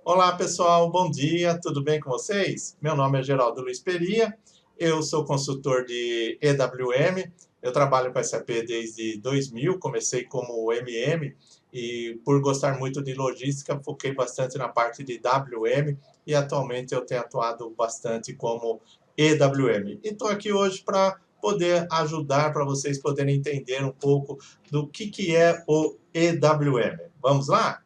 Olá pessoal, bom dia, tudo bem com vocês? Meu nome é Geraldo Luiz Peria, eu sou consultor de EWM, eu trabalho com SAP desde 2000, comecei como MM e por gostar muito de logística, foquei bastante na parte de WM e atualmente eu tenho atuado bastante como EWM. E estou aqui hoje para poder ajudar para vocês poderem entender um pouco do que é o EWM. Vamos lá?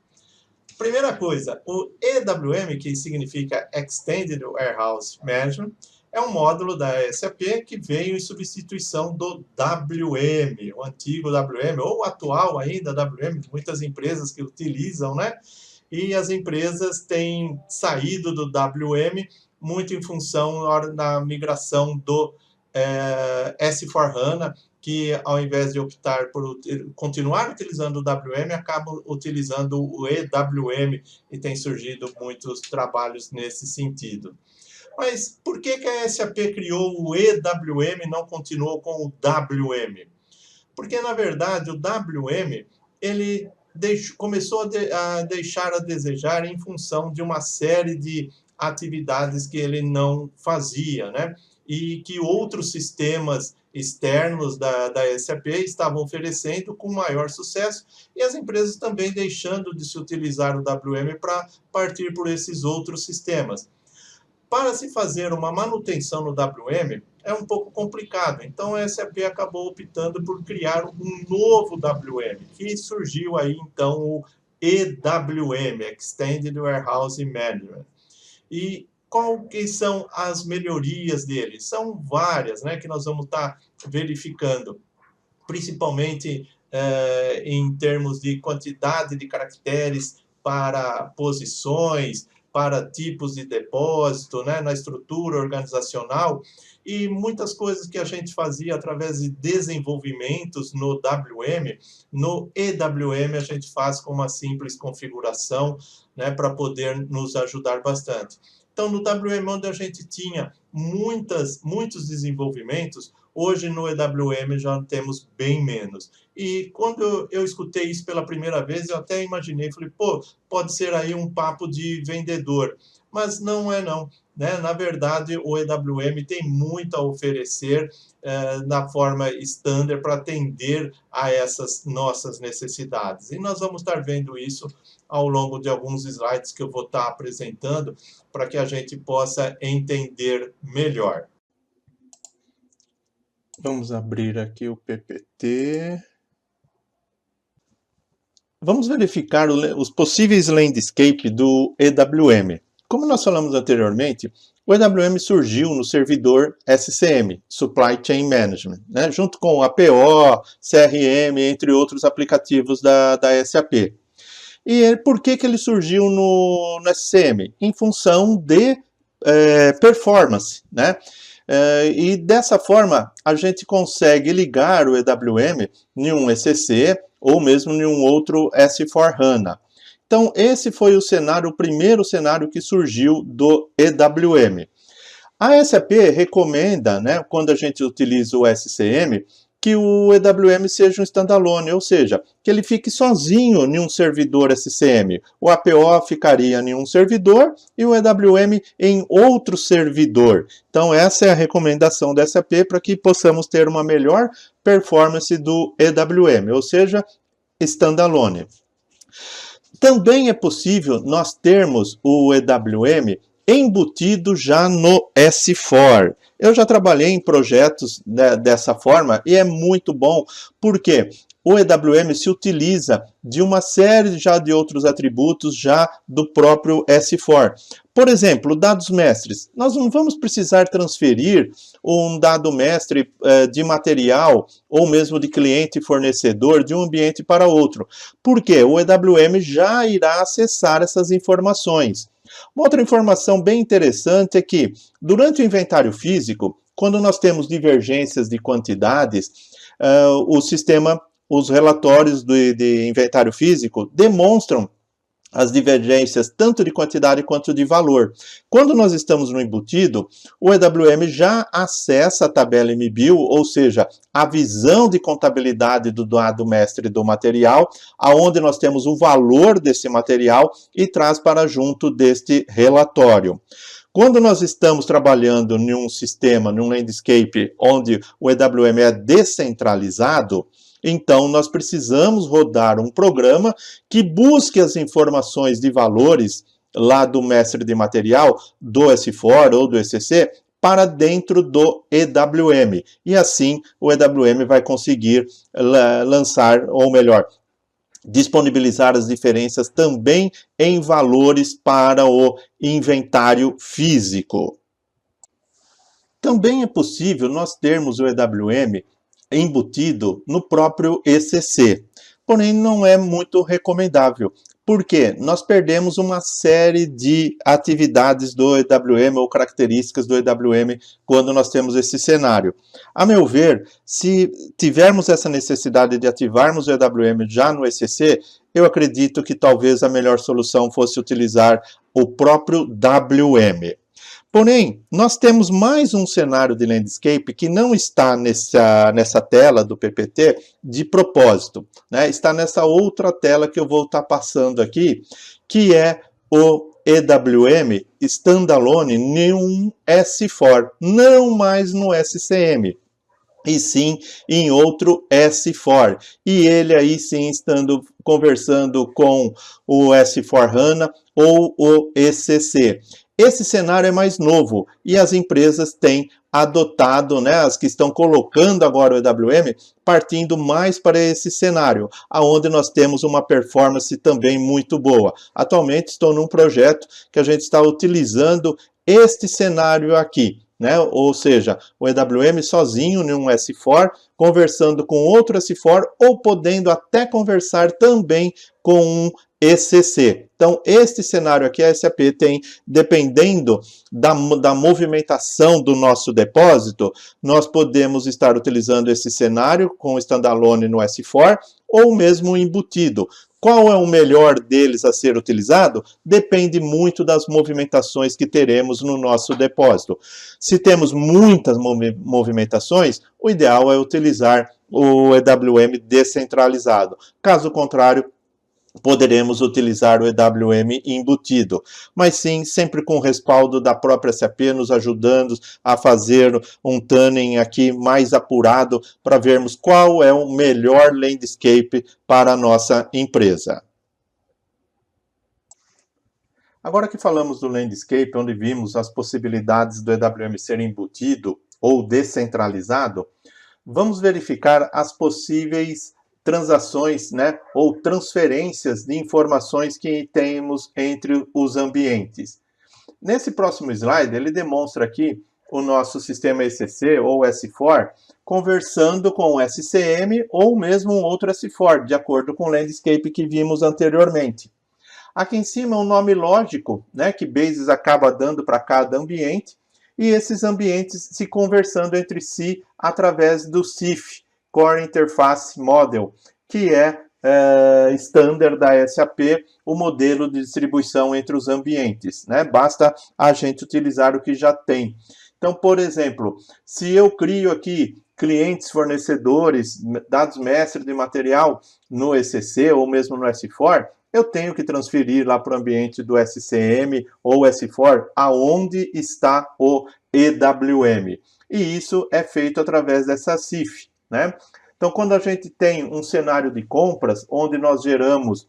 Primeira coisa, o EWM, que significa Extended Warehouse Management, é um módulo da SAP que veio em substituição do WM, o antigo WM, ou o atual ainda WM, muitas empresas que utilizam, né? E as empresas têm saído do WM muito em função da migração do S4HANA, que ao invés de optar por continuar utilizando o WM, acabam utilizando o EWM e tem surgido muitos trabalhos nesse sentido. Mas por que a SAP criou o EWM e não continuou com o WM? Porque, na verdade, o WM ele começou a deixar a desejar em função de uma série de atividades que ele não fazia, né? E que outros sistemas externos da SAP estavam oferecendo com maior sucesso, e as empresas também deixando de se utilizar o WM para partir por esses outros sistemas. Para se fazer uma manutenção no WM é um pouco complicado, então a SAP acabou optando por criar um novo WM, que surgiu aí então o EWM, Extended Warehouse Management. E qual que são as melhorias dele? São várias, né, que nós vamos estar verificando, principalmente em termos de quantidade de caracteres para posições, para tipos de depósito, né, na estrutura organizacional, e muitas coisas que a gente fazia através de desenvolvimentos no WM, no EWM a gente faz com uma simples configuração, né, para poder nos ajudar bastante. Então, no WM, onde a gente tinha muitos desenvolvimentos, hoje no EWM já temos bem menos. E quando eu escutei isso pela primeira vez, eu até imaginei, falei, pô, pode ser aí um papo de vendedor. Mas não é não. Né? Na verdade, o EWM tem muito a oferecer na forma standard para atender a essas nossas necessidades. E nós vamos estar vendo isso ao longo de alguns slides que eu vou estar apresentando para que a gente possa entender melhor. Vamos abrir aqui o PPT. Vamos verificar os possíveis landscape do EWM. Como nós falamos anteriormente, o EWM surgiu no servidor SCM, Supply Chain Management, né, junto com APO, CRM, entre outros aplicativos da SAP. E por que ele surgiu no SCM? Em função de performance, né? E dessa forma, a gente consegue ligar o EWM em um ECC ou mesmo em um outro S4HANA. Então, esse foi o primeiro cenário que surgiu do EWM. A SAP recomenda, né, quando a gente utiliza o SCM, que o EWM seja um standalone, ou seja, que ele fique sozinho em um servidor SCM. O APO ficaria em um servidor e o EWM em outro servidor. Então essa é a recomendação da SAP para que possamos ter uma melhor performance do EWM, ou seja, standalone. Também é possível nós termos o EWM embutido já no S4. Eu já trabalhei em projetos dessa forma e é muito bom, porque o EWM se utiliza de uma série já de outros atributos já do próprio S4. Por exemplo, dados mestres. Nós não vamos precisar transferir um dado mestre de material ou mesmo de cliente e fornecedor de um ambiente para outro. Por quê? O EWM já irá acessar essas informações. Uma outra informação bem interessante é que, durante o inventário físico, quando nós temos divergências de quantidades, os relatórios de inventário físico demonstram as divergências tanto de quantidade quanto de valor. Quando nós estamos no embutido, o EWM já acessa a tabela MBIL, ou seja, a visão de contabilidade do dado mestre do material, aonde nós temos o valor desse material e traz para junto deste relatório. Quando nós estamos trabalhando em um sistema, num landscape, onde o EWM é descentralizado, então nós precisamos rodar um programa que busque as informações de valores lá do mestre de material, do S4 ou do ECC, para dentro do EWM. E assim o EWM vai conseguir lançar, ou melhor, disponibilizar as diferenças também em valores para o inventário físico. Também é possível nós termos o EWM embutido no próprio ECC, porém não é muito recomendável. Por quê? Nós perdemos uma série de atividades do EWM ou características do EWM quando nós temos esse cenário. A meu ver, se tivermos essa necessidade de ativarmos o EWM já no ECC, eu acredito que talvez a melhor solução fosse utilizar o próprio WM. Porém, nós temos mais um cenário de landscape que não está nessa tela do PPT de propósito, né? Está nessa outra tela que eu vou estar passando aqui, que é o EWM standalone em um S4, não mais no SCM, e sim em outro S4. E ele aí sim estando conversando com o S4HANA ou o ECC. Esse cenário é mais novo e as empresas têm adotado, né, as que estão colocando agora o EWM, partindo mais para esse cenário, aonde nós temos uma performance também muito boa. Atualmente estou num projeto que a gente está utilizando este cenário aqui, né? Ou seja, o EWM sozinho em um S4, conversando com outro S4 ou podendo até conversar também com um ECC. Então, este cenário aqui, a SAP tem, dependendo da movimentação do nosso depósito, nós podemos estar utilizando esse cenário com standalone no S4 ou mesmo embutido. Qual é o melhor deles a ser utilizado? Depende muito das movimentações que teremos no nosso depósito. Se temos muitas movimentações, o ideal é utilizar o EWM descentralizado. Caso contrário, poderemos utilizar o EWM embutido, mas sim, sempre com o respaldo da própria SAP, nos ajudando a fazer um tuning aqui mais apurado, para vermos qual é o melhor landscape para a nossa empresa. Agora que falamos do landscape, onde vimos as possibilidades do EWM ser embutido ou descentralizado, vamos verificar as possíveis transações, né, ou transferências de informações que temos entre os ambientes. Nesse próximo slide, ele demonstra aqui o nosso sistema ECC ou S4 conversando com o SCM ou mesmo um outro S4, de acordo com o landscape que vimos anteriormente. Aqui em cima é um nome lógico, né, que Basis acaba dando para cada ambiente, e esses ambientes se conversando entre si através do CIF, Core Interface Model, que é standard da SAP, o modelo de distribuição entre os ambientes, né? Basta a gente utilizar o que já tem. Então, por exemplo, se eu crio aqui clientes, fornecedores, dados mestre de material no ECC ou mesmo no S4, eu tenho que transferir lá para o ambiente do SCM ou S4, aonde está o EWM. E isso é feito através dessa CIF, né? Então, quando a gente tem um cenário de compras, onde nós geramos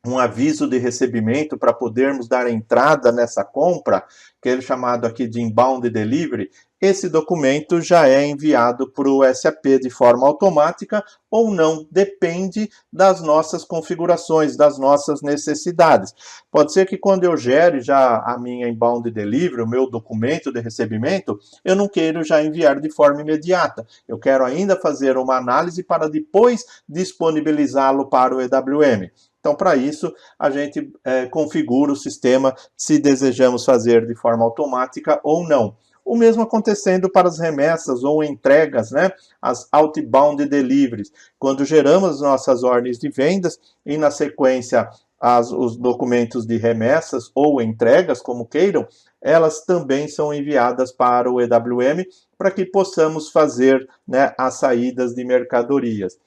um aviso de recebimento para podermos dar entrada nessa compra, que é chamado aqui de Inbound Delivery, esse documento já é enviado para o SAP de forma automática ou não, depende das nossas configurações, das nossas necessidades. Pode ser que quando eu gere já a minha Inbound Delivery, o meu documento de recebimento, eu não queira já enviar de forma imediata. Eu quero ainda fazer uma análise para depois disponibilizá-lo para o EWM. Então, para isso, a gente configura o sistema se desejamos fazer de forma automática ou não. O mesmo acontecendo para as remessas ou entregas, né? As outbound deliveries. Quando geramos nossas ordens de vendas e, na sequência, os documentos de remessas ou entregas, como queiram, elas também são enviadas para o EWM para que possamos fazer, né, as saídas de mercadorias.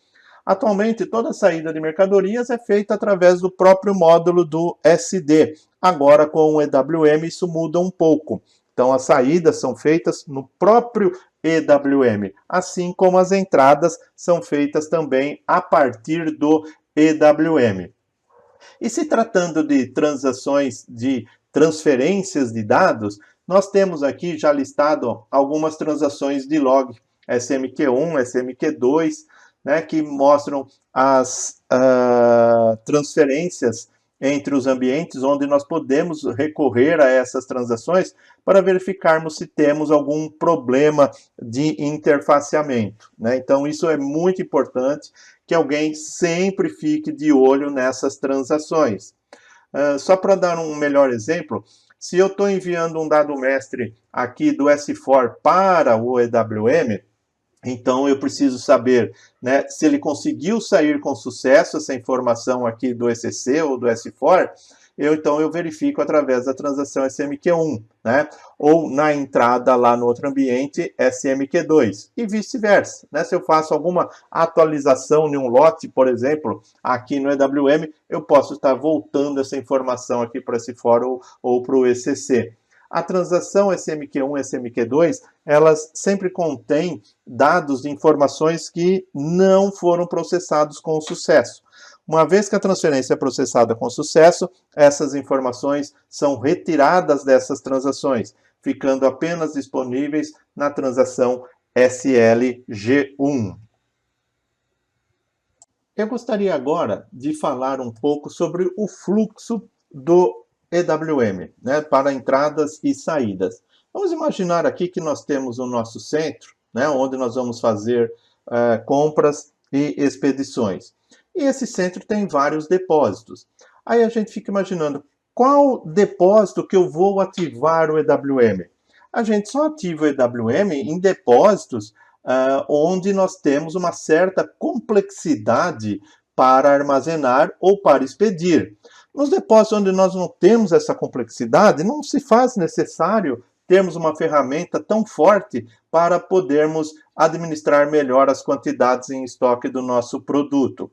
Atualmente, toda saída de mercadorias é feita através do próprio módulo do SD. Agora, com o EWM, isso muda um pouco. Então, as saídas são feitas no próprio EWM, assim como as entradas são feitas também a partir do EWM. E se tratando de transações de transferências de dados, nós temos aqui já listado algumas transações de log, SMQ1, SMQ2, né, que mostram as transferências entre os ambientes, onde nós podemos recorrer a essas transações para verificarmos se temos algum problema de interfaceamento, né? Então, isso é muito importante, que alguém sempre fique de olho nessas transações. Só para dar um melhor exemplo, se eu estou enviando um dado mestre aqui do S4 para o EWM, então eu preciso saber, né, se ele conseguiu sair com sucesso essa informação aqui do ECC ou do S4, então eu verifico através da transação SMQ1, né? Ou na entrada lá no outro ambiente SMQ2 e vice-versa, né? Se eu faço alguma atualização em um lote, por exemplo, aqui no EWM, eu posso estar voltando essa informação aqui para esse fórum ou para o ECC. A transação SMQ1 e SMQ2, elas sempre contêm dados de informações que não foram processados com sucesso. Uma vez que a transferência é processada com sucesso, essas informações são retiradas dessas transações, ficando apenas disponíveis na transação SLG1. Eu gostaria agora de falar um pouco sobre o fluxo do EWM, né, para entradas e saídas. Vamos imaginar aqui que nós temos o nosso centro, né, onde nós vamos fazer compras e expedições. E esse centro tem vários depósitos. Aí a gente fica imaginando, qual depósito que eu vou ativar o EWM? A gente só ativa o EWM em depósitos onde nós temos uma certa complexidade para armazenar ou para expedir. Nos depósitos onde nós não temos essa complexidade, não se faz necessário termos uma ferramenta tão forte para podermos administrar melhor as quantidades em estoque do nosso produto.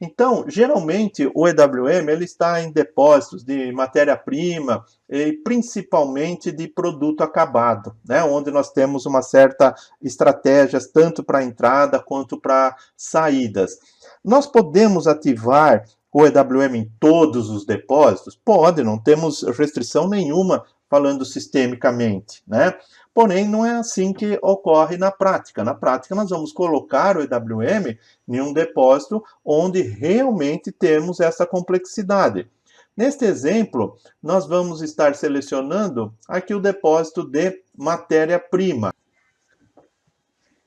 Então, geralmente, o EWM ele está em depósitos de matéria-prima e principalmente de produto acabado, né, onde nós temos uma certa estratégia tanto para entrada quanto para saídas. Nós podemos ativar o EWM em todos os depósitos? Pode, não temos restrição nenhuma falando sistemicamente, né? Porém, não é assim que ocorre na prática. Na prática, nós vamos colocar o EWM em um depósito onde realmente temos essa complexidade. Neste exemplo, nós vamos estar selecionando aqui o depósito de matéria-prima.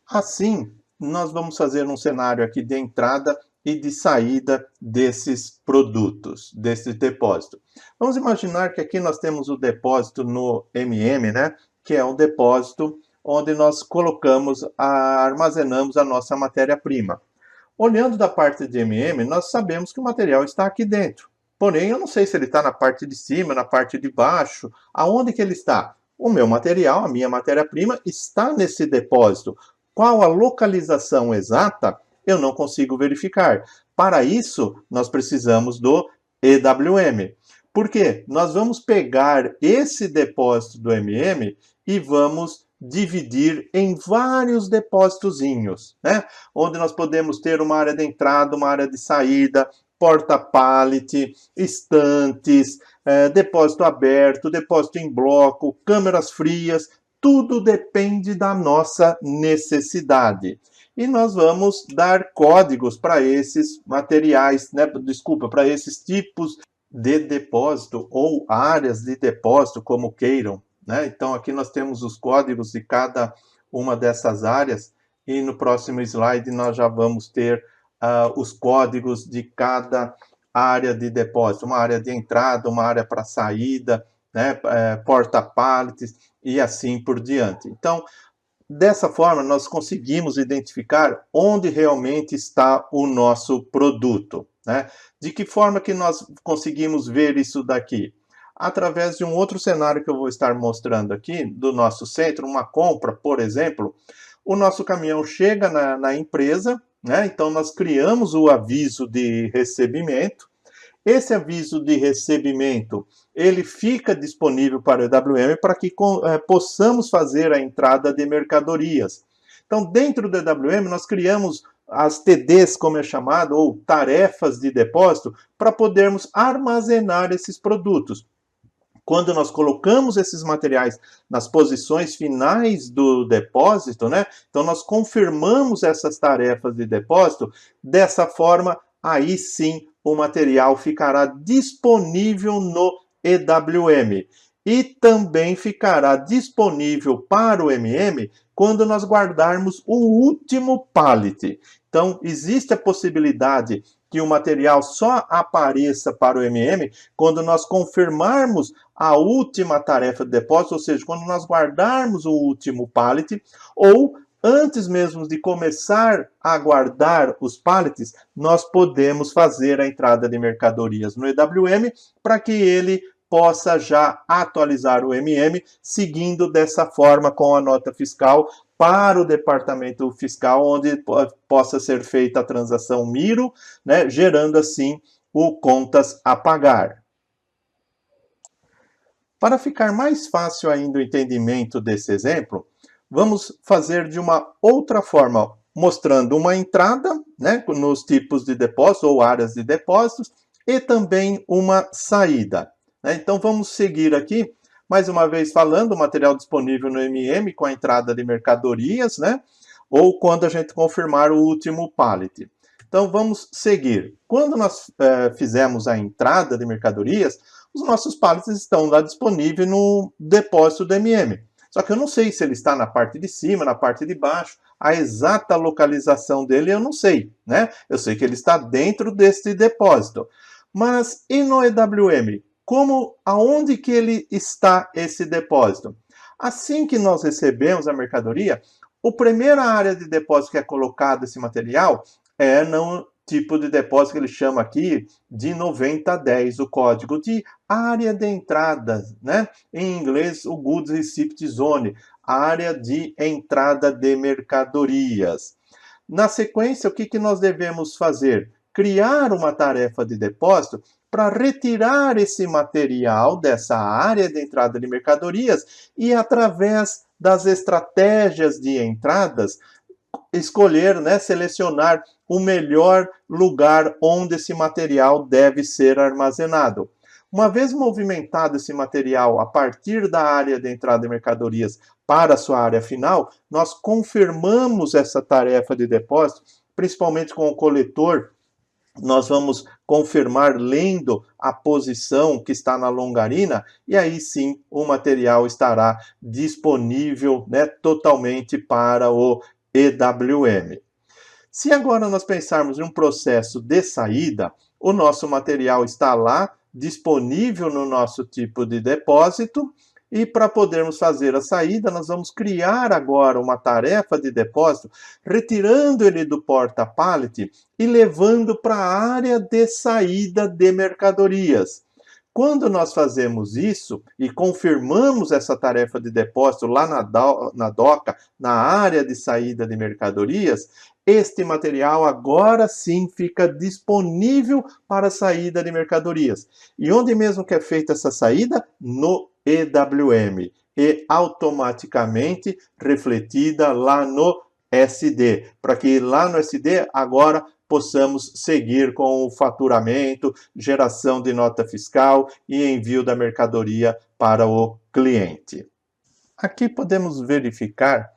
Assim, nós vamos fazer um cenário aqui de entrada e de saída desses produtos, desse depósito. Vamos imaginar que aqui nós temos o depósito no MM, né? Que é um depósito onde nós colocamos, armazenamos a nossa matéria-prima. Olhando da parte de MM, nós sabemos que o material está aqui dentro. Porém, eu não sei se ele está na parte de cima, na parte de baixo, aonde que ele está? O meu material, a minha matéria-prima, está nesse depósito. Qual a localização exata? Eu não consigo verificar. Para isso, nós precisamos do EWM. Por quê? Nós vamos pegar esse depósito do MM e vamos dividir em vários depósitozinhos, né? Onde nós podemos ter uma área de entrada, uma área de saída, porta-pallet, estantes, depósito aberto, depósito em bloco, câmeras frias, tudo depende da nossa necessidade. E nós vamos dar códigos para esses materiais, né? Desculpa, para esses tipos de depósito ou áreas de depósito, como queiram, né? Então, aqui nós temos os códigos de cada uma dessas áreas e no próximo slide nós já vamos ter os códigos de cada área de depósito, uma área de entrada, uma área para saída, né? Porta-pallets e assim por diante. Então, dessa forma, nós conseguimos identificar onde realmente está o nosso produto. né? De que forma que nós conseguimos ver isso daqui? Através de um outro cenário que eu vou estar mostrando aqui, do nosso centro, uma compra, por exemplo, o nosso caminhão chega na empresa, né? Então nós criamos o aviso de recebimento. Esse aviso de recebimento, ele fica disponível para o EWM para que possamos fazer a entrada de mercadorias. Então, dentro do EWM, nós criamos as TDs, como é chamado, ou tarefas de depósito, para podermos armazenar esses produtos. Quando nós colocamos esses materiais nas posições finais do depósito, né? Então nós confirmamos essas tarefas de depósito, dessa forma, aí sim o material ficará disponível no EWM. E também ficará disponível para o MM quando nós guardarmos o último pallet. Então, existe a possibilidade que o material só apareça para o MM quando nós confirmarmos a última tarefa de depósito, ou seja, quando nós guardarmos o último pallet, ou antes mesmo de começar a guardar os pallets, nós podemos fazer a entrada de mercadorias no EWM para que ele possa já atualizar o MM, seguindo dessa forma com a nota fiscal para o departamento fiscal, onde possa ser feita a transação Miro, né, gerando assim o contas a pagar. Para ficar mais fácil ainda o entendimento desse exemplo, vamos fazer de uma outra forma, mostrando uma entrada, né, nos tipos de depósito ou áreas de depósitos, e também uma saída. Então vamos seguir aqui, mais uma vez falando, o material disponível no MM com a entrada de mercadorias, né? Ou quando a gente confirmar o último pallet. Então vamos seguir. Quando nós fizemos a entrada de mercadorias, os nossos pallets estão lá disponíveis no depósito do MM. Só que eu não sei se ele está na parte de cima, na parte de baixo, a exata localização dele eu não sei, né? Eu sei que ele está dentro deste depósito. Mas e no EWM? Aonde que ele está esse depósito? Assim que nós recebemos a mercadoria, a primeira área de depósito que é colocado esse material é no tipo de depósito que ele chama aqui de 9010, o código de área de entrada, né? Em inglês, o Goods Receipt Zone, área de entrada de mercadorias. Na sequência, o que nós devemos fazer? Criar uma tarefa de depósito para retirar esse material dessa área de entrada de mercadorias e, através das estratégias de entradas, escolher, né, selecionar o melhor lugar onde esse material deve ser armazenado. Uma vez movimentado esse material a partir da área de entrada de mercadorias para a sua área final, nós confirmamos essa tarefa de depósito, principalmente com o coletor. Nós vamos confirmar lendo a posição que está na longarina e aí sim o material estará disponível, né, totalmente para o EWM. Se agora nós pensarmos em um processo de saída, o nosso material está lá disponível no nosso tipo de depósito. E para podermos fazer a saída, nós vamos criar agora uma tarefa de depósito, retirando ele do porta-pallet e levando para a área de saída de mercadorias. Quando nós fazemos isso e confirmamos essa tarefa de depósito lá na doca, na área de saída de mercadorias, este material agora sim fica disponível para a saída de mercadorias. E onde mesmo que é feita essa saída? No EWM. E automaticamente refletida lá no SD. Para que lá no SD agora possamos seguir com o faturamento, geração de nota fiscal e envio da mercadoria para o cliente. Aqui podemos verificar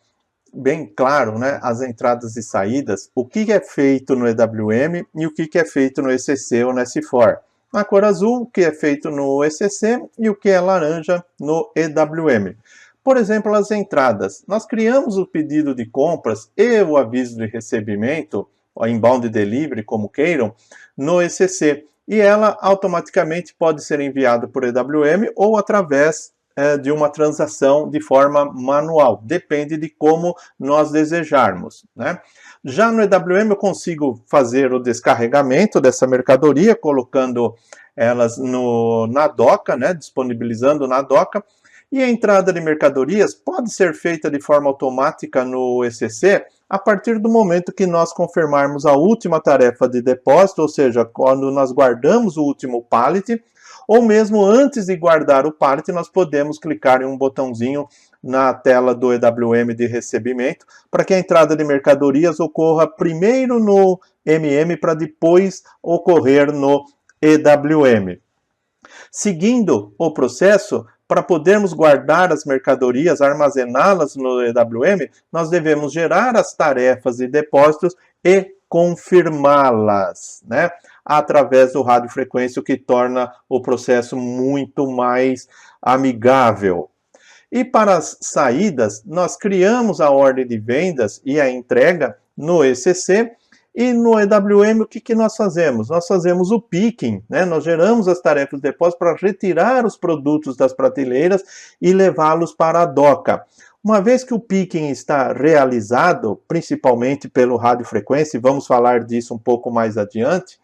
bem claro, né, as entradas e saídas, o que é feito no EWM e o que é feito no ECC ou no S4. Na cor azul, o que é feito no ECC e o que é laranja no EWM. Por exemplo, as entradas. Nós criamos o pedido de compras e o aviso de recebimento, o inbound delivery, como queiram, no ECC. E ela automaticamente pode ser enviada por EWM ou através de uma transação de forma manual. Depende de como nós desejarmos, né? Já no EWM eu consigo fazer o descarregamento dessa mercadoria, colocando elas na doca, né? Disponibilizando na doca. E a entrada de mercadorias pode ser feita de forma automática no ECC a partir do momento que nós confirmarmos a última tarefa de depósito, ou seja, quando nós guardamos o último pallet, ou mesmo antes de guardar o pallet, nós podemos clicar em um botãozinho na tela do EWM de recebimento, para que a entrada de mercadorias ocorra primeiro no MM para depois ocorrer no EWM. Seguindo o processo, para podermos guardar as mercadorias, armazená-las no EWM, nós devemos gerar as tarefas de depósitos e confirmá-las, né? Através do radiofrequência, o que torna o processo muito mais amigável. E para as saídas, nós criamos a ordem de vendas e a entrega no ECC, e no EWM, o que nós fazemos? Nós fazemos o picking, né? Nós geramos as tarefas de depósito para retirar os produtos das prateleiras e levá-los para a doca. Uma vez que o picking está realizado, principalmente pelo radiofrequência, e vamos falar disso um pouco mais adiante,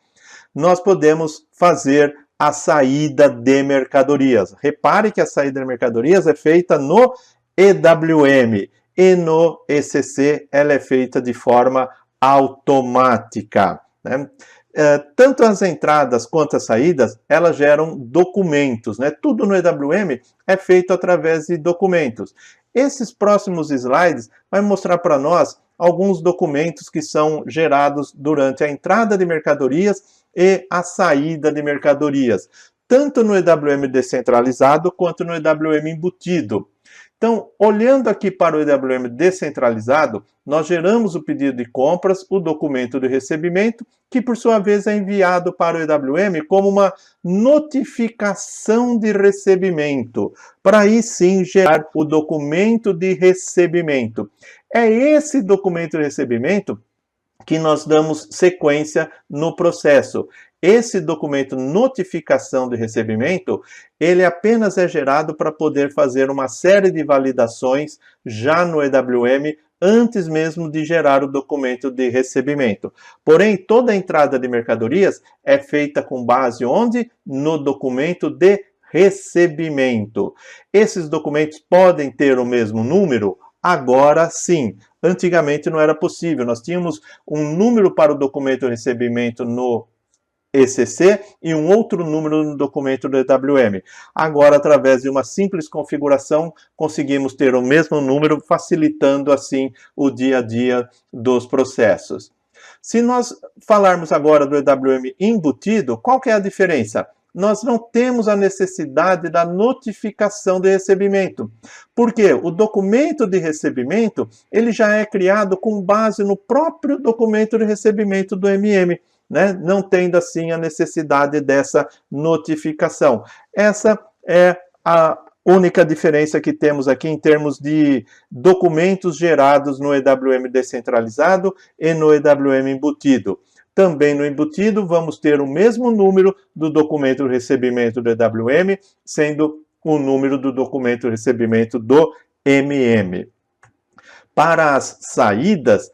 nós podemos fazer a saída de mercadorias. Repare que a saída de mercadorias é feita no EWM e no ECC ela é feita de forma automática, né? Tanto as entradas quanto as saídas, elas geram documentos, né? Tudo no EWM é feito através de documentos. Esses próximos slides vai mostrar para nós alguns documentos que são gerados durante a entrada de mercadorias e a saída de mercadorias, tanto no EWM descentralizado quanto no EWM embutido. Então, olhando aqui para o EWM descentralizado, nós geramos o pedido de compras, o documento de recebimento, que por sua vez é enviado para o EWM como uma notificação de recebimento, para aí sim gerar o documento de recebimento. É esse documento de recebimento que nós damos sequência no processo. Esse documento notificação de recebimento, ele apenas é gerado para poder fazer uma série de validações já no EWM, antes mesmo de gerar o documento de recebimento. Porém, toda a entrada de mercadorias é feita com base onde? No documento de recebimento. Esses documentos podem ter o mesmo número? Agora sim. Antigamente não era possível. Nós tínhamos um número para o documento de recebimento no ECC e um outro número no documento do EWM. Agora, através de uma simples configuração, conseguimos ter o mesmo número, facilitando assim o dia a dia dos processos. Se nós falarmos agora do EWM embutido, qual que é a diferença? Nós não temos a necessidade da notificação de recebimento. Por quê? O documento de recebimento, ele já é criado com base no próprio documento de recebimento do MM, né? Não tendo assim a necessidade dessa notificação. Essa é a única diferença que temos aqui em termos de documentos gerados no EWM descentralizado e no EWM embutido. Também no embutido, vamos ter o mesmo número do documento de recebimento do EWM, sendo o número do documento de recebimento do MM. Para as saídas,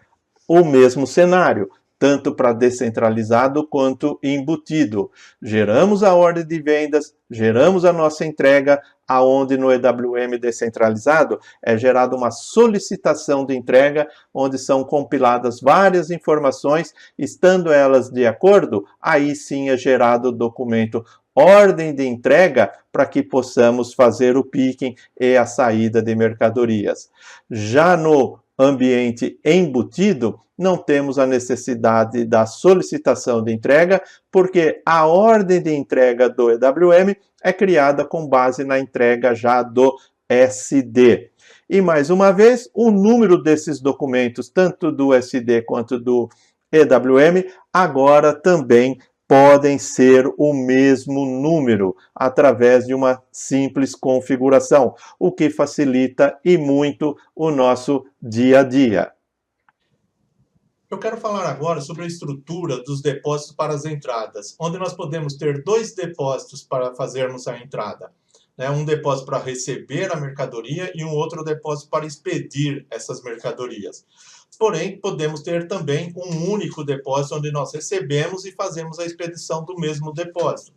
o mesmo cenário, tanto para descentralizado quanto embutido. Geramos a ordem de vendas, geramos a nossa entrega, aonde no EWM descentralizado é gerada uma solicitação de entrega, onde são compiladas várias informações, estando elas de acordo, aí sim é gerado o documento ordem de entrega para que possamos fazer o picking e a saída de mercadorias. Já no ambiente embutido, não temos a necessidade da solicitação de entrega, porque a ordem de entrega do EWM é criada com base na entrega já do SD. E mais uma vez, o número desses documentos, tanto do SD quanto do EWM, agora também podem ser o mesmo número, através de uma simples configuração, o que facilita e muito o nosso dia a dia. Eu quero falar agora sobre a estrutura dos depósitos para as entradas, onde nós podemos ter dois depósitos para fazermos a entrada. né? Um depósito para receber a mercadoria e um outro depósito para expedir essas mercadorias. Porém, podemos ter também um único depósito onde nós recebemos e fazemos a expedição do mesmo depósito.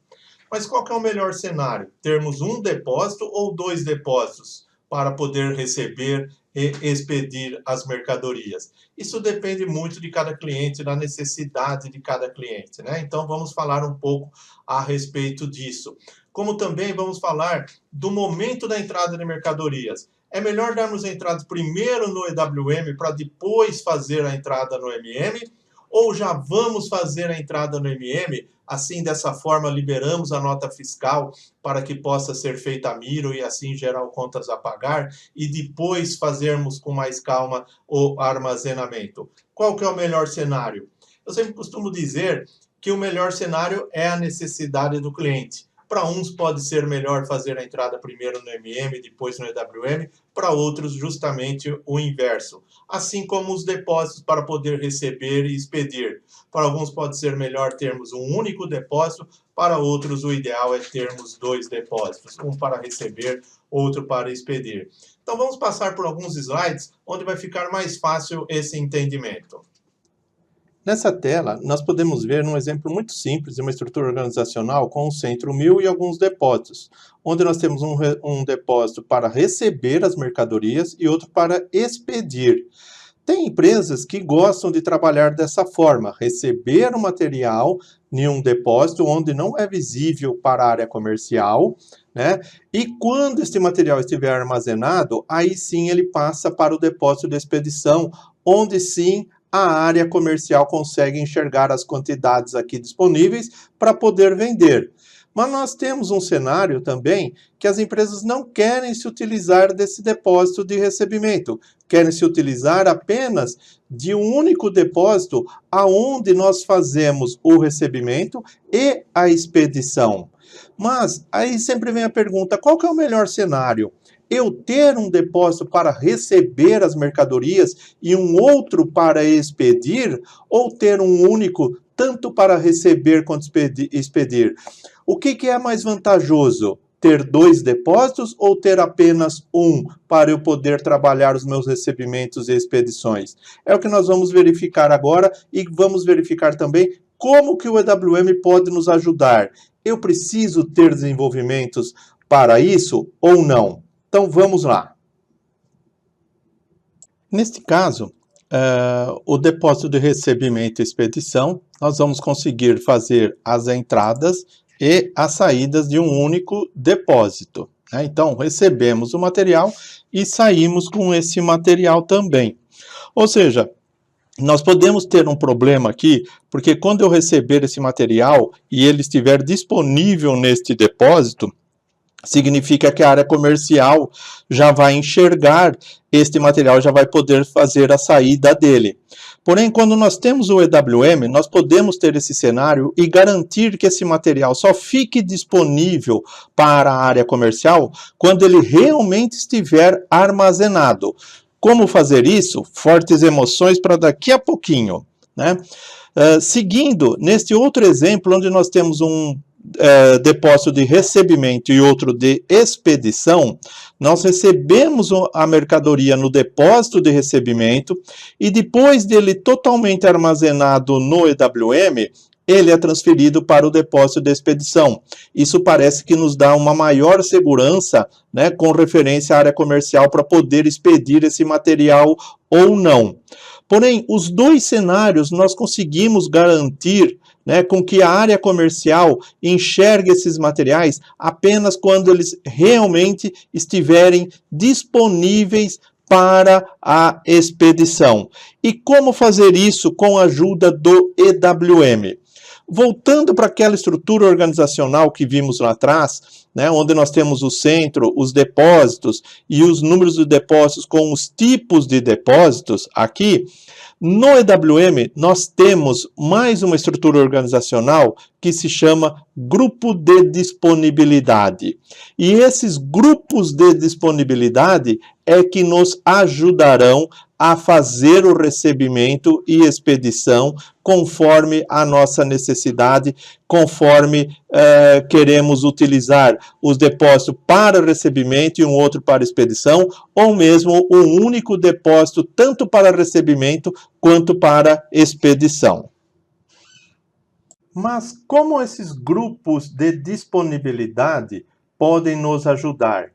Mas qual que é o melhor cenário? Termos um depósito ou dois depósitos para poder receber e expedir as mercadorias? Isso depende muito de cada cliente, da necessidade de cada cliente, né? Então vamos falar um pouco a respeito disso. Como também vamos falar do momento da entrada de mercadorias. É melhor darmos a entrada primeiro no EWM para depois fazer a entrada no MM? Ou já vamos fazer a entrada no MM, assim, dessa forma, liberamos a nota fiscal para que possa ser feita a miro e assim gerar contas a pagar e depois fazermos com mais calma o armazenamento? Qual que é o melhor cenário? Eu sempre costumo dizer que o melhor cenário é a necessidade do cliente. Para uns pode ser melhor fazer a entrada primeiro no MM, depois no EWM, para outros justamente o inverso. Assim como os depósitos para poder receber e expedir. Para alguns pode ser melhor termos um único depósito, para outros o ideal é termos dois depósitos, um para receber, outro para expedir. Então vamos passar por alguns slides onde vai ficar mais fácil esse entendimento. Nessa tela, nós podemos ver um exemplo muito simples de uma estrutura organizacional com um centro 1000 e alguns depósitos, onde nós temos um depósito para receber as mercadorias e outro para expedir. Tem empresas que gostam de trabalhar dessa forma, receber o material em um depósito onde não é visível para a área comercial, né? E quando este material estiver armazenado, aí sim ele passa para o depósito de expedição, onde sim a área comercial consegue enxergar as quantidades aqui disponíveis para poder vender. Mas nós temos um cenário também que as empresas não querem se utilizar desse depósito de recebimento, querem se utilizar apenas de um único depósito aonde nós fazemos o recebimento e a expedição. Mas aí sempre vem a pergunta, qual que é o melhor cenário? Eu ter um depósito para receber as mercadorias e um outro para expedir, ou ter um único tanto para receber quanto expedir? O que é mais vantajoso? Ter dois depósitos ou ter apenas um para eu poder trabalhar os meus recebimentos e expedições? É o que nós vamos verificar agora e vamos verificar também como que o EWM pode nos ajudar. Eu preciso ter desenvolvimentos para isso ou não? Então, vamos lá. Neste caso, o depósito de recebimento e expedição, nós vamos conseguir fazer as entradas e as saídas de um único depósito, né? Então, recebemos o material e saímos com esse material também. Ou seja, nós podemos ter um problema aqui, porque quando eu receber esse material e ele estiver disponível neste depósito, significa que a área comercial já vai enxergar este material, já vai poder fazer a saída dele. Porém, quando nós temos o EWM, nós podemos ter esse cenário e garantir que esse material só fique disponível para a área comercial quando ele realmente estiver armazenado. Como fazer isso? Fortes emoções para daqui a pouquinho, né? Seguindo, neste outro exemplo, onde nós temos um depósito de recebimento e outro de expedição, nós recebemos a mercadoria no depósito de recebimento e depois dele totalmente armazenado no EWM, ele é transferido para o depósito de expedição. Isso parece que nos dá uma maior segurança, né, com referência à área comercial para poder expedir esse material ou não. Porém, os dois cenários nós conseguimos garantir, né, com que a área comercial enxergue esses materiais apenas quando eles realmente estiverem disponíveis para a expedição. E como fazer isso com a ajuda do EWM? Voltando para aquela estrutura organizacional que vimos lá atrás, né, onde nós temos o centro, os depósitos e os números de depósitos com os tipos de depósitos aqui, no EWM nós temos mais uma estrutura organizacional que se chama grupo de disponibilidade. E esses grupos de disponibilidade é que nos ajudarão a fazer o recebimento e expedição conforme a nossa necessidade, conforme queremos utilizar os depósitos para recebimento e um outro para expedição, ou mesmo um único depósito tanto para recebimento quanto para expedição. Mas como esses grupos de disponibilidade podem nos ajudar?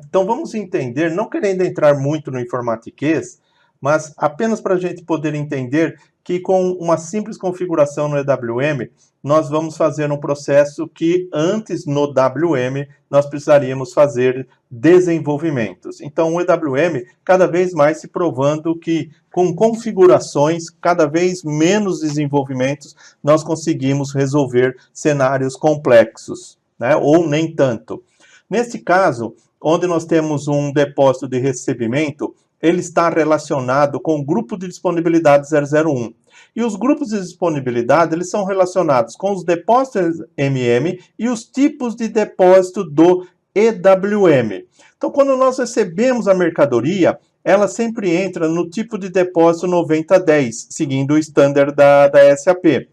Então vamos entender, não querendo entrar muito no informatiquês, mas apenas para a gente poder entender que com uma simples configuração no EWM, nós vamos fazer um processo que antes no WM nós precisaríamos fazer desenvolvimentos. Então o EWM cada vez mais se provando que com configurações, cada vez menos desenvolvimentos, nós conseguimos resolver cenários complexos, ou nem tanto. Nesse caso, onde nós temos um depósito de recebimento, ele está relacionado com o grupo de disponibilidade 001. E os grupos de disponibilidade, eles são relacionados com os depósitos MM e os tipos de depósito do EWM. Então, quando nós recebemos a mercadoria, ela sempre entra no tipo de depósito 9010, seguindo o standard da SAP.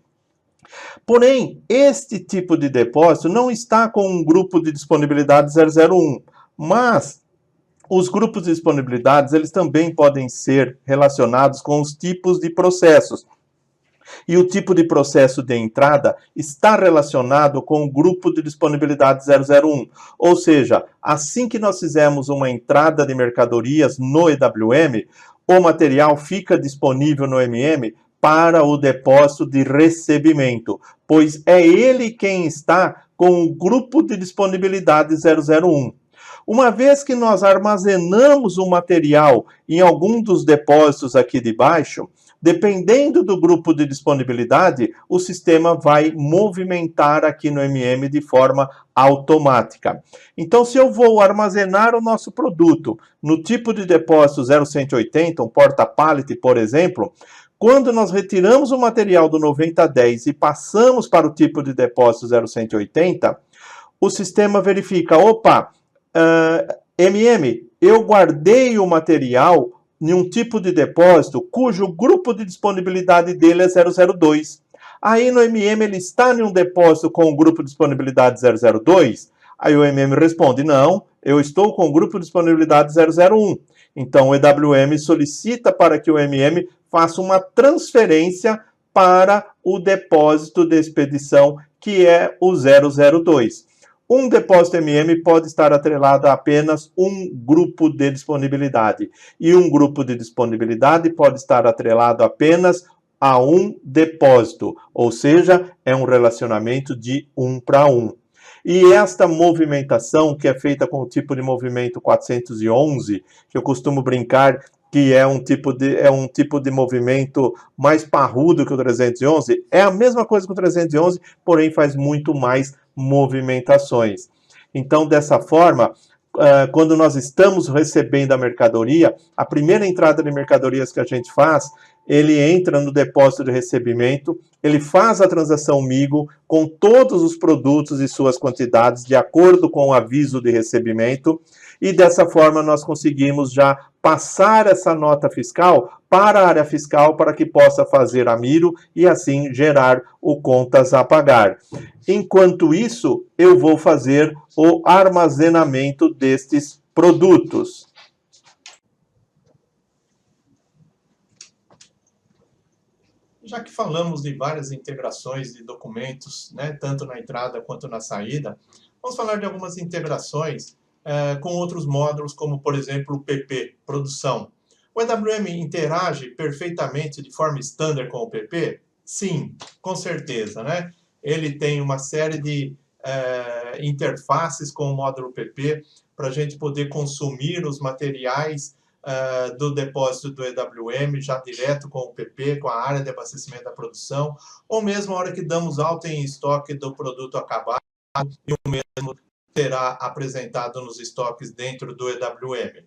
Porém, este tipo de depósito não está com um grupo de disponibilidade 001, mas os grupos de disponibilidades, eles também podem ser relacionados com os tipos de processos. E o tipo de processo de entrada está relacionado com o grupo de disponibilidade 001. Ou seja, assim que nós fizermos uma entrada de mercadorias no EWM, o material fica disponível no MM para o depósito de recebimento, pois é ele quem está com o grupo de disponibilidade 001. Uma vez que nós armazenamos o material em algum dos depósitos aqui de baixo, dependendo do grupo de disponibilidade, o sistema vai movimentar aqui no MM de forma automática. Então, se eu vou armazenar o nosso produto no tipo de depósito 0180, um porta-pallet, por exemplo, quando nós retiramos o material do 9010 e passamos para o tipo de depósito 0180, o sistema verifica, opa, eu guardei o material em um tipo de depósito cujo grupo de disponibilidade dele é 002. Aí no MM ele está em um depósito com o grupo de disponibilidade 002? Aí o MM responde, não, eu estou com o grupo de disponibilidade 001. Então o EWM solicita para que o MM faça uma transferência para o depósito de expedição que é o 002. Um depósito MM pode estar atrelado a apenas um grupo de disponibilidade. E um grupo de disponibilidade pode estar atrelado apenas a um depósito. Ou seja, é um relacionamento de 1 para 1. E esta movimentação, que é feita com o tipo de movimento 411, que eu costumo brincar que é um tipo de movimento mais parrudo que o 311, é a mesma coisa que o 311, porém faz muito mais movimentações. Então, dessa forma, quando nós estamos recebendo a mercadoria, a primeira entrada de mercadorias que a gente faz, ele entra no depósito de recebimento, ele faz a transação MIGO com todos os produtos e suas quantidades de acordo com o aviso de recebimento, e dessa forma nós conseguimos já passar essa nota fiscal para a área fiscal para que possa fazer a miro e assim gerar o contas a pagar. Enquanto isso, eu vou fazer o armazenamento destes produtos. Já que falamos de várias integrações de documentos, tanto na entrada quanto na saída, vamos falar de algumas integrações com outros módulos, como, por exemplo, o PP, produção. O EWM interage perfeitamente de forma standard com o PP? Sim, com certeza, Ele tem uma série de interfaces com o módulo PP para a gente poder consumir os materiais do depósito do EWM, já direto com o PP, com a área de abastecimento da produção, ou mesmo a hora que damos alta em estoque do produto acabado, e o mesmo será apresentado nos estoques dentro do EWM.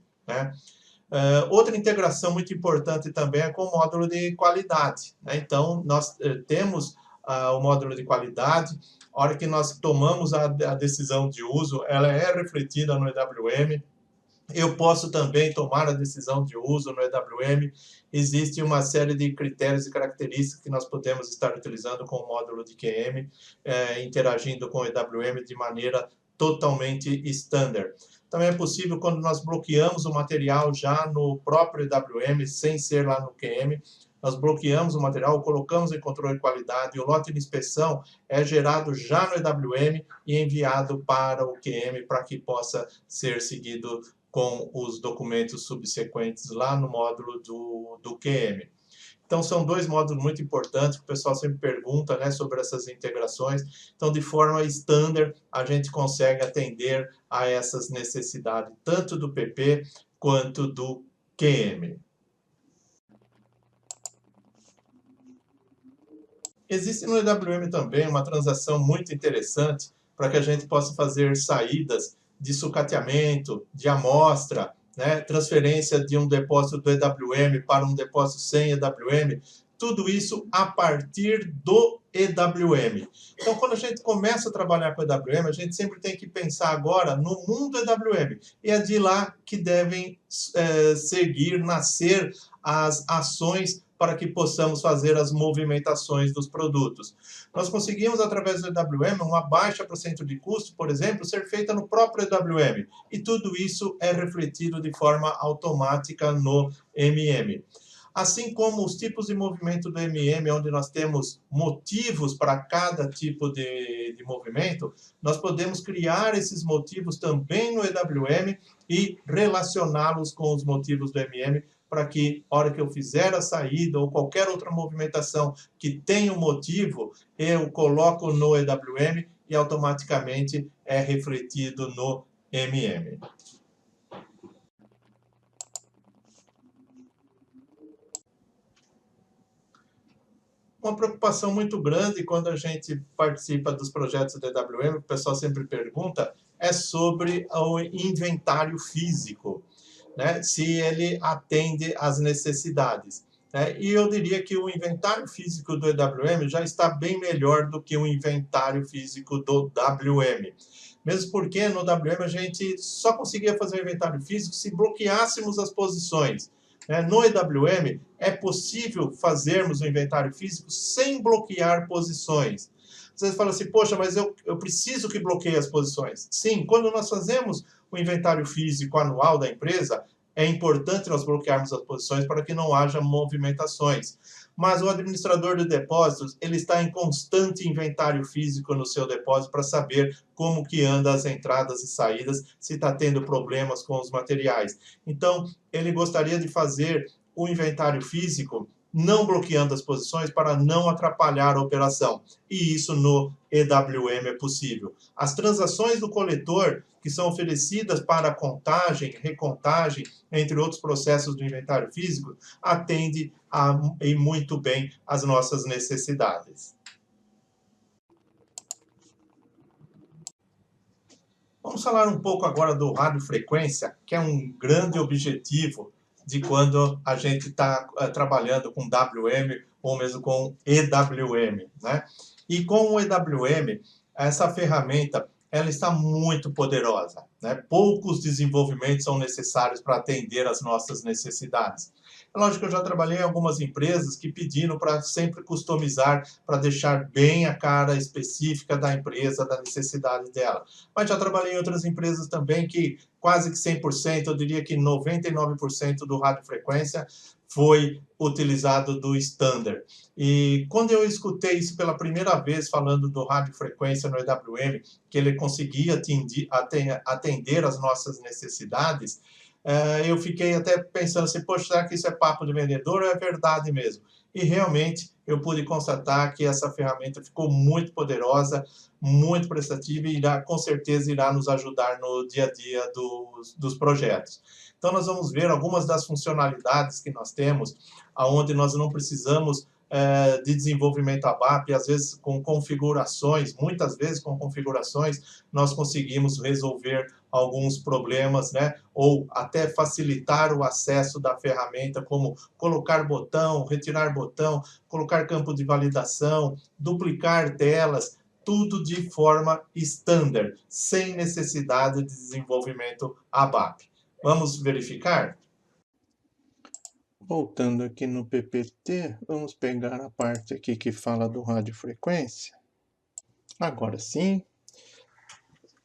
Outra integração muito importante também é com o módulo de qualidade. Então, nós temos o módulo de qualidade, a hora que nós tomamos a decisão de uso, ela é refletida no EWM, Eu posso também tomar a decisão de uso no EWM. Existe uma série de critérios e características que nós podemos estar utilizando com o módulo de QM, interagindo com o EWM de maneira totalmente standard. Também é possível quando nós bloqueamos o material já no próprio EWM, sem ser lá no QM, nós bloqueamos o material, colocamos em controle de qualidade, e o lote de inspeção é gerado já no EWM e enviado para o QM para que possa ser seguido com os documentos subsequentes lá no módulo do QM. Então, são dois módulos muito importantes que o pessoal sempre pergunta, né, sobre essas integrações. Então, de forma standard, a gente consegue atender a essas necessidades, tanto do PP quanto do QM. Existe no EWM também uma transação muito interessante para que a gente possa fazer saídas de sucateamento, de amostra, né? Transferência de um depósito do EWM para um depósito sem EWM, tudo isso a partir do EWM. Então, quando a gente começa a trabalhar com EWM, a gente sempre tem que pensar agora no mundo EWM. E é de lá que devem seguir, nascer as ações para que possamos fazer as movimentações dos produtos. Nós conseguimos, através do EWM, uma baixa para o centro de custo, por exemplo, ser feita no próprio EWM. E tudo isso é refletido de forma automática no MM. Assim como os tipos de movimento do MM, onde nós temos motivos para cada tipo de movimento, nós podemos criar esses motivos também no EWM e relacioná-los com os motivos do MM, para que, na hora que eu fizer a saída ou qualquer outra movimentação que tenha um motivo, eu coloco no EWM e automaticamente é refletido no MM. Uma preocupação muito grande quando a gente participa dos projetos da EWM, o pessoal sempre pergunta, é sobre o inventário físico, né? Se ele atende às necessidades. Né? E eu diria que o inventário físico do EWM já está bem melhor do que o inventário físico do WM. Mesmo porque no WM a gente só conseguia fazer o inventário físico se bloqueássemos as posições. No EWM, é possível fazermos o inventário físico sem bloquear posições. Vocês falam assim, poxa, mas eu preciso que bloqueie as posições. Sim, quando nós fazemos o inventário físico anual da empresa, é importante nós bloquearmos as posições para que não haja movimentações. Mas o administrador de depósitos, ele está em constante inventário físico no seu depósito para saber como que anda as entradas e saídas, se está tendo problemas com os materiais. Então, ele gostaria de fazer o inventário físico não bloqueando as posições para não atrapalhar a operação. E isso no EWM é possível. As transações do coletor, que são oferecidas para contagem, recontagem, entre outros processos do inventário físico, atende muito bem às nossas necessidades. Vamos falar um pouco agora do radiofrequência, que é um grande objetivo de quando a gente está trabalhando com WM ou mesmo com EWM, né? E com o EWM, essa ferramenta ela está muito poderosa, né? Poucos desenvolvimentos são necessários para atender às nossas necessidades. É lógico que eu já trabalhei em algumas empresas que pediram para sempre customizar, para deixar bem a cara específica da empresa, da necessidade dela. Mas já trabalhei em outras empresas também que quase que 100%, eu diria que 99% do radiofrequência foi utilizado do standard. E quando eu escutei isso pela primeira vez, falando do radiofrequência no EWM, que ele conseguia atender às nossas necessidades, eu fiquei até pensando assim, poxa, será que isso é papo de vendedor ou é verdade mesmo? E realmente eu pude constatar que essa ferramenta ficou muito poderosa, muito prestativa e com certeza irá nos ajudar no dia a dia dos projetos. Então nós vamos ver algumas das funcionalidades que nós temos, aonde nós não precisamos de desenvolvimento ABAP, às vezes com configurações, muitas vezes com configurações, nós conseguimos resolver alguns problemas, né? Ou até facilitar o acesso da ferramenta, como colocar botão, retirar botão, colocar campo de validação, duplicar telas, tudo de forma standard, sem necessidade de desenvolvimento ABAP. Vamos verificar? Voltando aqui no PPT, vamos pegar a parte aqui que fala do radiofrequência. Agora sim.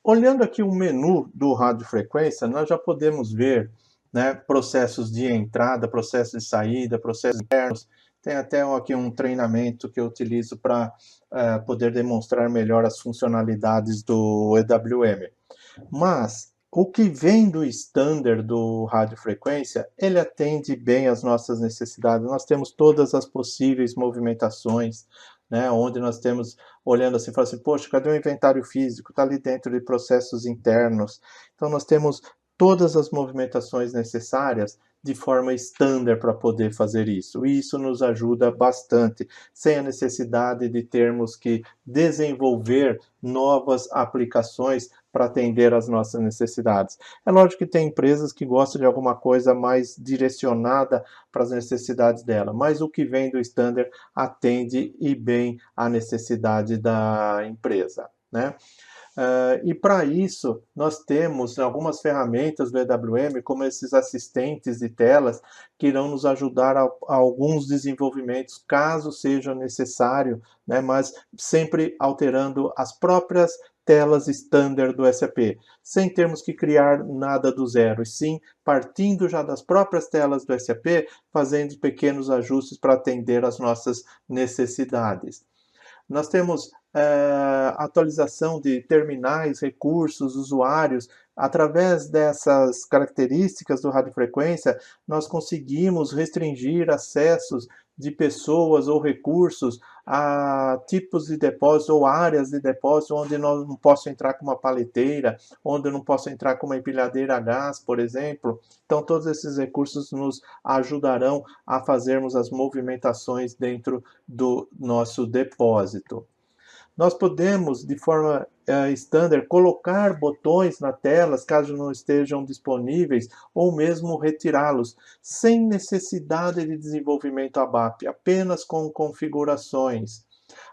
Olhando aqui o menu do radiofrequência, nós já podemos ver, né, processos de entrada, processos de saída, processos internos. Tem até aqui um treinamento que eu utilizo para poder demonstrar melhor as funcionalidades do EWM. Mas o que vem do standard do radiofrequência, ele atende bem às nossas necessidades. Nós temos todas as possíveis movimentações, né, onde nós temos, olhando assim, falando assim, poxa, cadê o inventário físico? Está ali dentro de processos internos. Então nós temos todas as movimentações necessárias de forma standard para poder fazer isso. E isso nos ajuda bastante, sem a necessidade de termos que desenvolver novas aplicações para atender às nossas necessidades. É lógico que tem empresas que gostam de alguma coisa mais direcionada para as necessidades dela, mas o que vem do standard atende e bem à necessidade da empresa, né? E para isso, nós temos algumas ferramentas do EWM, como esses assistentes de telas, que irão nos ajudar a alguns desenvolvimentos, caso seja necessário, né, mas sempre alterando as próprias telas standard do SAP, sem termos que criar nada do zero, e sim partindo já das próprias telas do SAP, fazendo pequenos ajustes para atender às nossas necessidades. Nós temos atualização de terminais, recursos, usuários. Através dessas características do radiofrequência, nós conseguimos restringir acessos de pessoas ou recursos a tipos de depósito ou áreas de depósito onde eu não posso entrar com uma paleteira, onde eu não posso entrar com uma empilhadeira a gás, por exemplo. Então, todos esses recursos nos ajudarão a fazermos as movimentações dentro do nosso depósito. Nós podemos, de forma standard, colocar botões na tela, caso não estejam disponíveis, ou mesmo retirá-los, sem necessidade de desenvolvimento ABAP, apenas com configurações.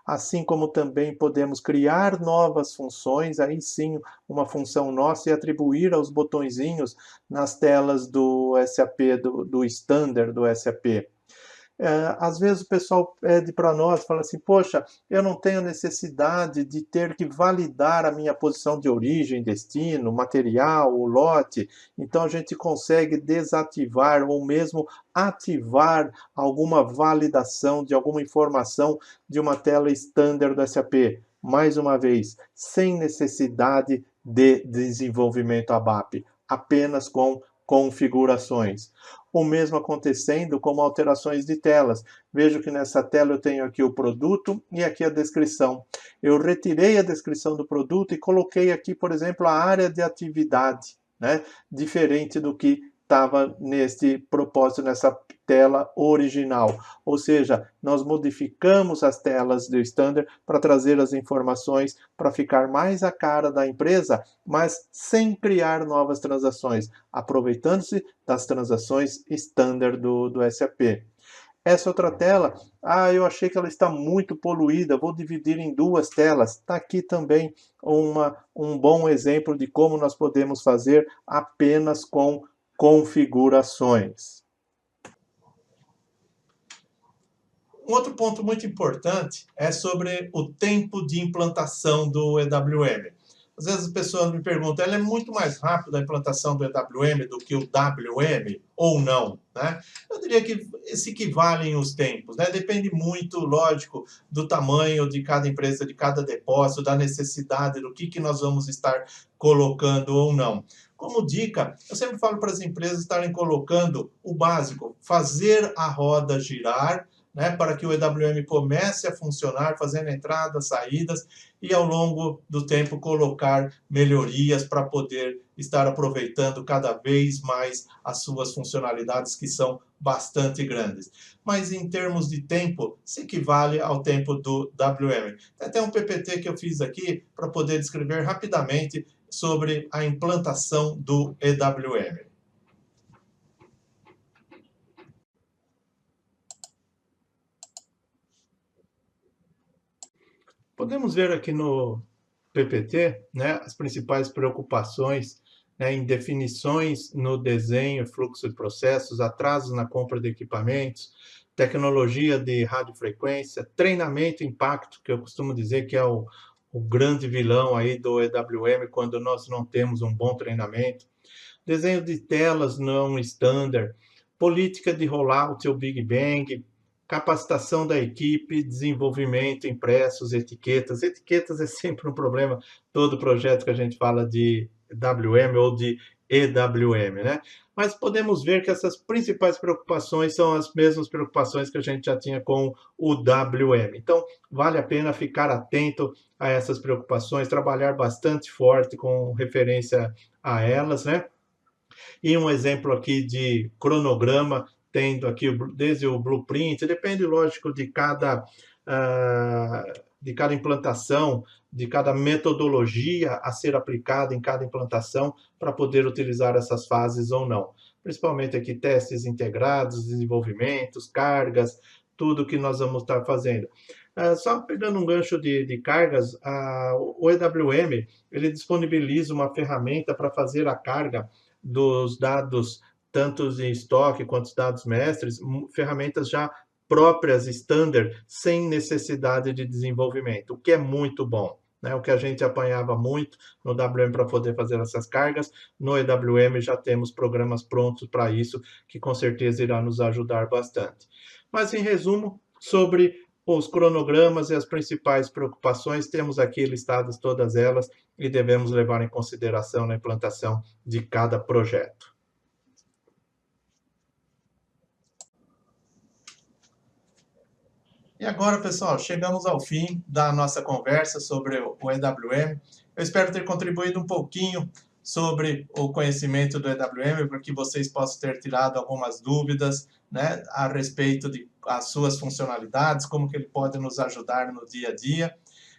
Assim como também podemos criar novas funções, aí sim uma função nossa, e atribuir aos botõezinhos nas telas do SAP, do standard do SAP. Às vezes o pessoal pede para nós, fala assim, poxa, eu não tenho necessidade de ter que validar a minha posição de origem, destino, material, o lote, então a gente consegue desativar ou mesmo ativar alguma validação de alguma informação de uma tela standard do SAP. Mais uma vez, sem necessidade de desenvolvimento ABAP, apenas com configurações. O mesmo acontecendo com alterações de telas. Vejo que nessa tela eu tenho aqui o produto e aqui a descrição. Eu retirei a descrição do produto e coloquei aqui, por exemplo, a área de atividade, né? Diferente do que estava neste propósito, nessa tela original. Ou seja, nós modificamos as telas do standard para trazer as informações para ficar mais a cara da empresa, mas sem criar novas transações, aproveitando-se das transações standard do SAP. Essa outra tela, eu achei que ela está muito poluída, vou dividir em duas telas. Está aqui também um bom exemplo de como nós podemos fazer apenas com configurações. Um outro ponto muito importante é sobre o tempo de implantação do EWM. Às vezes as pessoas me perguntam, ela é muito mais rápida a implantação do EWM do que o WM ou não, né? Eu diria que se equivalem os tempos, né? Depende muito, lógico, do tamanho de cada empresa, de cada depósito, da necessidade, do que nós vamos estar colocando ou não. Como dica, eu sempre falo para as empresas estarem colocando o básico, fazer a roda girar, né, para que o EWM comece a funcionar, fazendo entradas, saídas, e ao longo do tempo colocar melhorias para poder estar aproveitando cada vez mais as suas funcionalidades, que são bastante grandes. Mas em termos de tempo, se equivale ao tempo do WM. Tem até um PPT que eu fiz aqui para poder descrever rapidamente sobre a implantação do EWM. Podemos ver aqui no PPT, né, as principais preocupações né, em definições no desenho, fluxo de processos, atrasos na compra de equipamentos, tecnologia de radiofrequência, treinamento impacto, que eu costumo dizer que é o grande vilão aí do EWM quando nós não temos um bom treinamento, desenho de telas não standard, política de rollout ou Big Bang, capacitação da equipe, desenvolvimento, impressos, etiquetas. Etiquetas é sempre um problema, todo projeto que a gente fala de WM ou de EWM, né? Mas podemos ver que essas principais preocupações são as mesmas preocupações que a gente já tinha com o WM. Então, vale a pena ficar atento a essas preocupações, trabalhar bastante forte com referência a elas, né? E um exemplo aqui de cronograma, tendo aqui desde o blueprint, depende, lógico, de cada implantação, de cada metodologia a ser aplicada em cada implantação para poder utilizar essas fases ou não. Principalmente aqui testes integrados, desenvolvimentos, cargas, tudo que nós vamos estar fazendo. Só pegando um gancho de cargas, o EWM ele disponibiliza uma ferramenta para fazer a carga dos dados, tanto em estoque quanto dados mestres, ferramentas já próprias, standard, sem necessidade de desenvolvimento, o que é muito bom. Né? O que a gente apanhava muito no WM para poder fazer essas cargas, no EWM já temos programas prontos para isso, que com certeza irá nos ajudar bastante. Mas, em resumo, sobre os cronogramas e as principais preocupações, temos aqui listadas todas elas e devemos levar em consideração na implantação de cada projeto. E agora, pessoal, chegamos ao fim da nossa conversa sobre o EWM. Eu espero ter contribuído um pouquinho sobre o conhecimento do EWM, para que vocês possam ter tirado algumas dúvidas, né, a respeito de as suas funcionalidades, como que ele pode nos ajudar no dia a dia.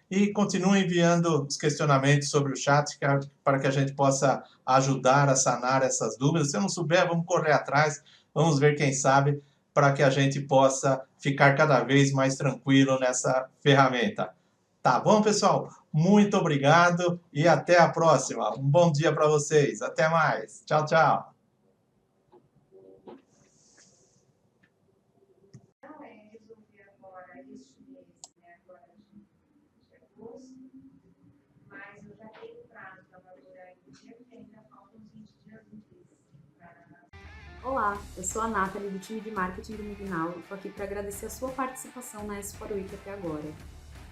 E continue enviando os questionamentos sobre o chat para que a gente possa ajudar a sanar essas dúvidas. Se eu não souber, vamos correr atrás, vamos ver quem sabe, para que a gente possa ficar cada vez mais tranquilo nessa ferramenta. Tá bom, pessoal? Muito obrigado e até a próxima. Um bom dia para vocês. Até mais. Tchau, tchau. Olá, eu sou a Nathalie do time de marketing do Mignal e estou aqui para agradecer a sua participação na S4 Week até agora.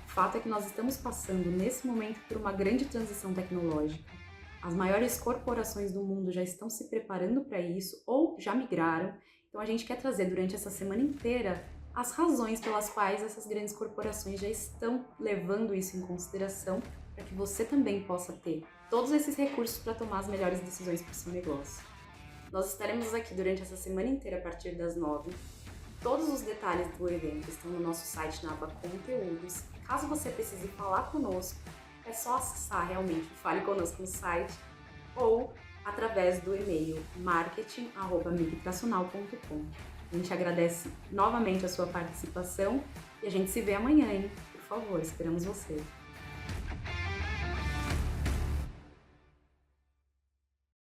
O fato é que nós estamos passando nesse momento por uma grande transição tecnológica. As maiores corporações do mundo já estão se preparando para isso ou já migraram, então a gente quer trazer durante essa semana inteira as razões pelas quais essas grandes corporações já estão levando isso em consideração para que você também possa ter todos esses recursos para tomar as melhores decisões para o seu negócio. Nós estaremos aqui durante essa semana inteira a partir das 9h. Todos os detalhes do evento estão no nosso site na aba Conteúdos. Caso você precise falar conosco, é só acessar realmente o Fale Conosco no site ou através do e-mail marketing@mig-nacional.com. A gente agradece novamente a sua participação e a gente se vê amanhã, hein? Por favor, esperamos você.